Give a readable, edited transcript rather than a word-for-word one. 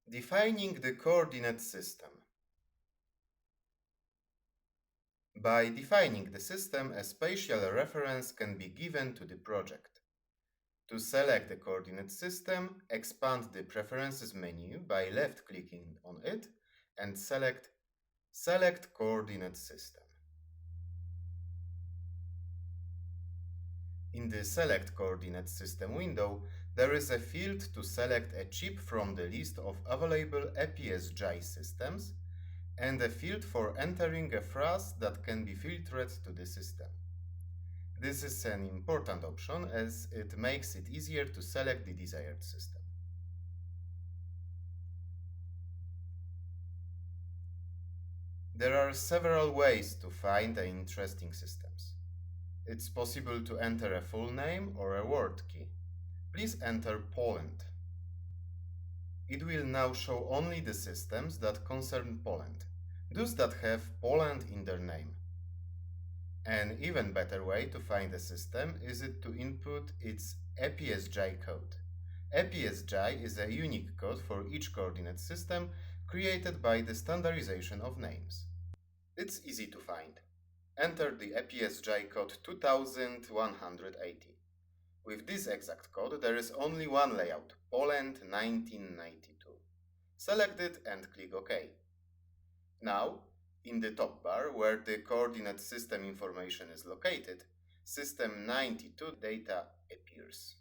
Defining the coordinate system. By defining the system, a spatial reference can be given to the project. To select the coordinate system, expand the Preferences menu by left-clicking on it and select Select Coordinate System. In the Select Coordinate System window, there is a field to select a chip from the list of available EPSGI systems and a field for entering a phrase that can be filtered to the system. This is an important option as it makes it easier to select the desired system. There are several ways to find interesting systems. It's possible to enter a full name or a word key. Please enter Poland. It will now show only the systems that concern Poland, those that have Poland in their name. An even better way to find a system is to input its EPSGI code. EPSGI is a unique code for each coordinate system created by the standardization of names. It's easy to find. Enter the EPSGI code 2180. With this exact code, there is only one layout, Poland 1992. Select it and click OK. Now, in the top bar, where the coordinate system information is located, System 92 data appears.